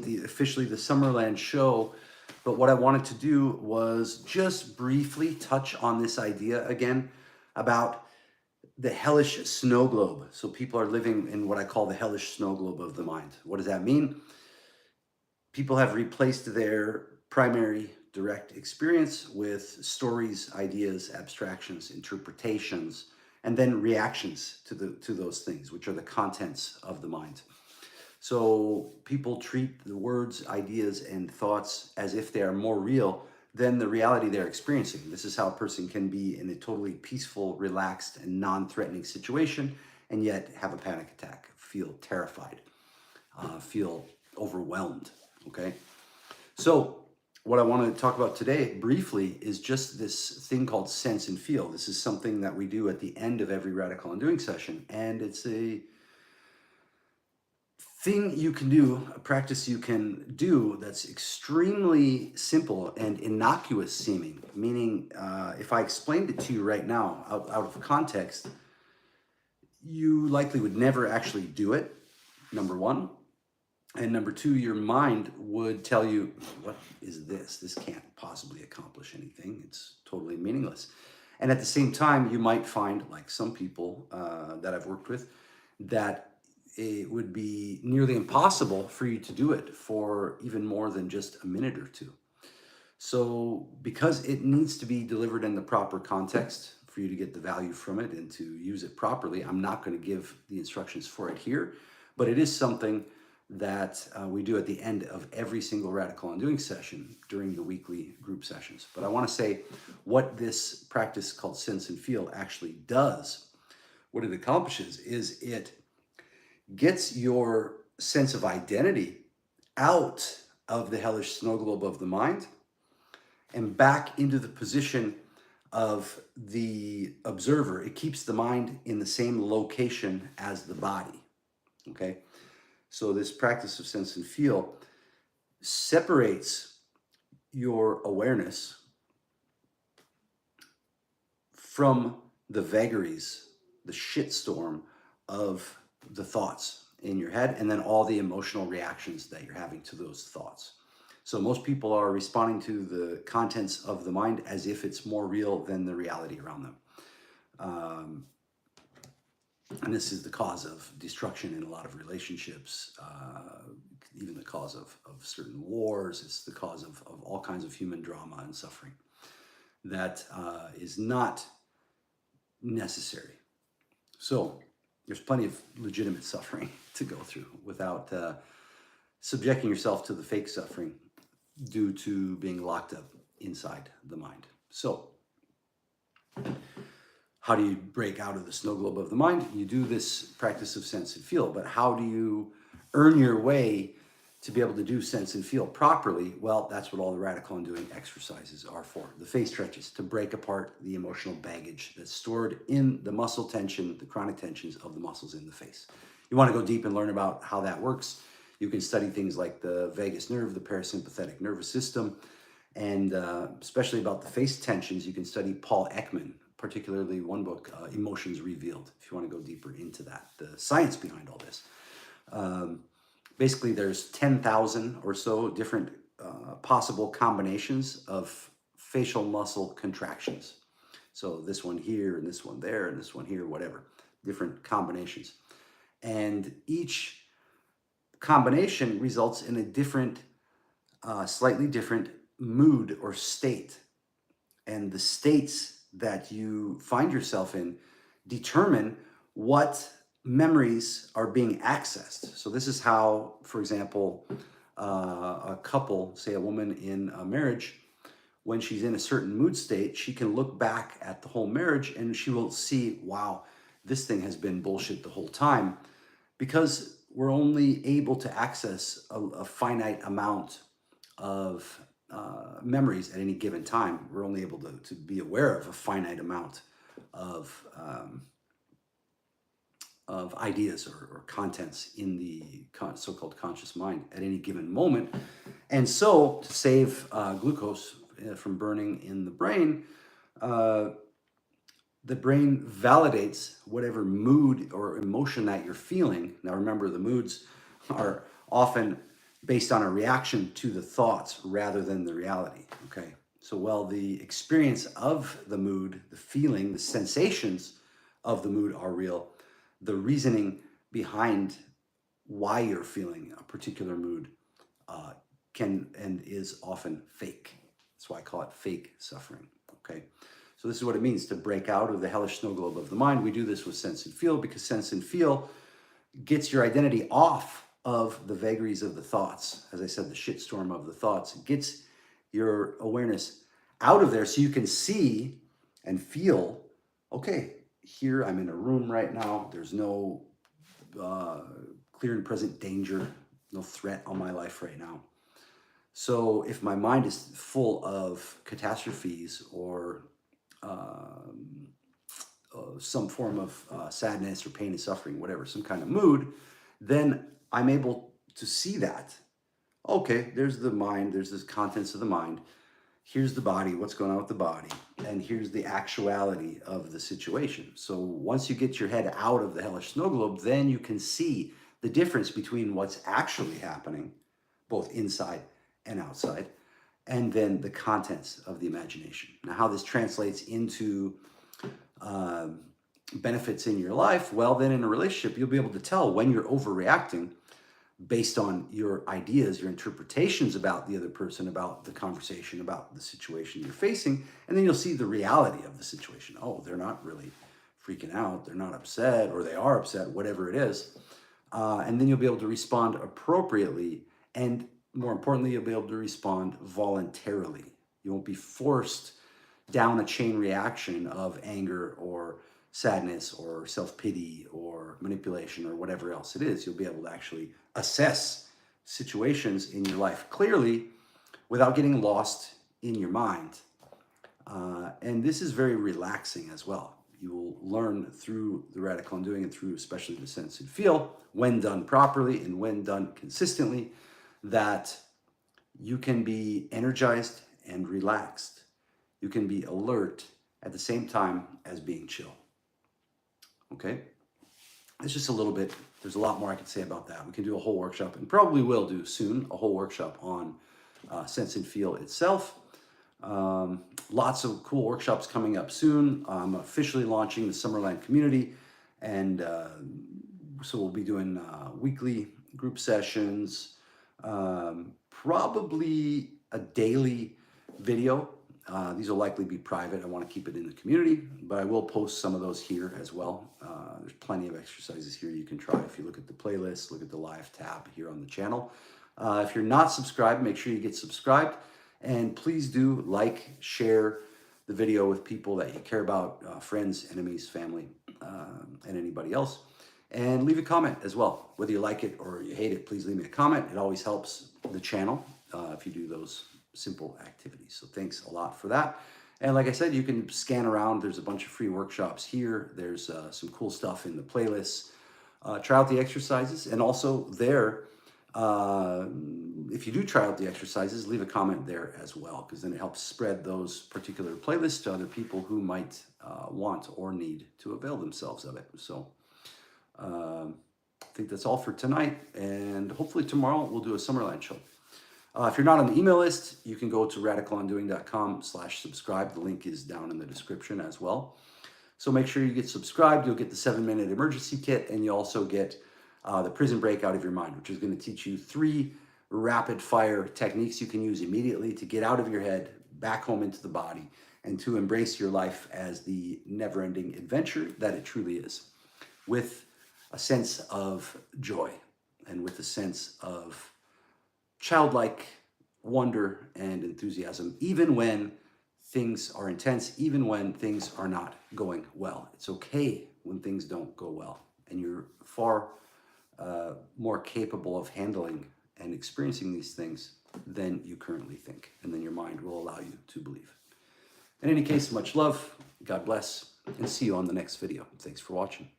isn't officially the Summerland show, but what I wanted to do was just briefly touch on this idea again about the hellish snow globe. So people are living in what I call the hellish snow globe of the mind. What does that mean? People have replaced their primary direct experience with stories, ideas, abstractions, interpretations, and then reactions to those things, which are the contents of the mind. So people treat the words, ideas, and thoughts as if they are more real than the reality they're experiencing. This is how a person can be in a totally peaceful, relaxed, and non-threatening situation, and yet have a panic attack, feel terrified, feel overwhelmed, okay? So what I want to talk about today briefly is just this thing called sense and feel. This is something that we do at the end of every radical undoing session, and it's a thing you can do, a practice you can do that's extremely simple and innocuous seeming, meaning if I explained it to you right now out of context, you likely would never actually do it, number one. And number two, your mind would tell you, what is this? This can't possibly accomplish anything. It's totally meaningless. And at the same time, you might find, like some people that I've worked with, that it would be nearly impossible for you to do it for even more than just a minute or two. So because it needs to be delivered in the proper context for you to get the value from it and to use it properly, I'm not going to give the instructions for it here, but it is something that we do at the end of every single radical undoing session during the weekly group sessions. But I want to say what this practice called sense and feel actually does. What it accomplishes is it gets your sense of identity out of the hellish snow globe of the mind and back into the position of the observer. It keeps the mind in the same location as the body, okay? So this practice of sense and feel separates your awareness from the vagaries, the shitstorm of the thoughts in your head, and then all the emotional reactions that you're having to those thoughts. So most people are responding to the contents of the mind as if it's more real than the reality around them. And this is the cause of destruction in a lot of relationships, even the cause of certain wars. It's the cause of all kinds of human drama and suffering that is not necessary. So there's plenty of legitimate suffering to go through without subjecting yourself to the fake suffering due to being locked up inside the mind. So how do you break out of the snow globe of the mind? You do this practice of sense and feel, but how do you earn your way to be able to do sense and feel properly? Well, that's what all the radical undoing exercises are for. The face stretches, to break apart the emotional baggage that's stored in the muscle tension, the chronic tensions of the muscles in the face. You want to go deep and learn about how that works. You can study things like the vagus nerve, the parasympathetic nervous system, and especially about the face tensions, you can study Paul Ekman, particularly one book, Emotions Revealed, if you want to go deeper into that, the science behind all this. Basically, there's 10,000 or so different possible combinations of facial muscle contractions. So this one here, and this one there, and this one here, whatever, different combinations. And each combination results in a different, slightly different mood or state. And the states that you find yourself in determine what memories are being accessed. So this is how, for example, a couple, say a woman in a marriage, when she's in a certain mood state, she can look back at the whole marriage and she will see, wow, this thing has been bullshit the whole time, because we're only able to access a finite amount of memories at any given time. We're only able to be aware of a finite amount of ideas or contents in the so-called conscious mind at any given moment. And so to save glucose from burning in the brain validates whatever mood or emotion that you're feeling. Now remember, the moods are often based on a reaction to the thoughts rather than the reality, okay? So while the experience of the mood, the feeling, the sensations of the mood are real, the reasoning behind why you're feeling a particular mood can and is often fake. That's why I call it fake suffering, okay? So this is what it means to break out of the hellish snow globe of the mind. We do this with sense and feel, because sense and feel gets your identity off of the vagaries of the thoughts. As I said, the shitstorm of the thoughts. It gets your awareness out of there so you can see and feel, okay, here I'm in a room right now. There's no clear and present danger, no threat on my life right now. So if my mind is full of catastrophes or some form of sadness or pain and suffering, whatever, some kind of mood, then I'm able to see that. Okay, there's the mind, there's the contents of the mind. Here's the body, what's going on with the body, and here's the actuality of the situation. So once you get your head out of the hellish snow globe, then you can see the difference between what's actually happening, both inside and outside, and then the contents of the imagination. Now, how this translates into benefits in your life, well, then in a relationship, you'll be able to tell when you're overreacting based on your ideas, your interpretations about the other person, about the conversation, about the situation you're facing, and then you'll see the reality of the situation. Oh, they're not really freaking out, they're not upset, or they are upset, whatever it is. And then you'll be able to respond appropriately, and more importantly, you'll be able to respond voluntarily. You won't be forced down a chain reaction of anger or sadness or self-pity or manipulation or whatever else it is. You'll be able to actually assess situations in your life clearly without getting lost in your mind. And this is very relaxing as well. You will learn through the radical undoing and through especially the sense and feel, when done properly and when done consistently, that you can be energized and relaxed. You can be alert at the same time as being chill. Okay? It's just a little bit, there's a lot more I could say about that. We can do a whole workshop, and probably will do soon, a whole workshop on sense and feel itself. Lots of cool workshops coming up soon. I'm officially launching the Summerland community, and so we'll be doing weekly group sessions, probably a daily video. These will likely be private. I want to keep it in the community, but I will post some of those here as well. There's plenty of exercises here you can try. If you look at the playlist, look at the live tab here on the channel. If you're not subscribed, make sure you get subscribed. And please do like, share the video with people that you care about, friends, enemies, family, and anybody else. And leave a comment as well. Whether you like it or you hate it, please leave me a comment. It always helps the channel if you do those simple activities. So thanks a lot for that. And like I said, you can scan around. There's a bunch of free workshops here. There's some cool stuff in the playlists. Try out the exercises. And also there, if you do try out the exercises, leave a comment there as well, because then it helps spread those particular playlists to other people who might want or need to avail themselves of it. So I think that's all for tonight. And hopefully tomorrow we'll do a Summerland show. If you're not on the email list, you can go to radicalundoing.com/subscribe. The link is down in the description as well. So make sure you get subscribed. You'll get the 7-minute emergency kit, and you also get the prison break out of your mind, which is going to teach you 3 rapid fire techniques you can use immediately to get out of your head, back home into the body, and to embrace your life as the never-ending adventure that it truly is, with a sense of joy and with a sense of childlike wonder and enthusiasm, even when things are intense, even when things are not going well. It's okay when things don't go well, and you're far more capable of handling and experiencing these things than you currently think, and then your mind will allow you to believe. In any case, much love, God bless, and see you on the next video. Thanks for watching.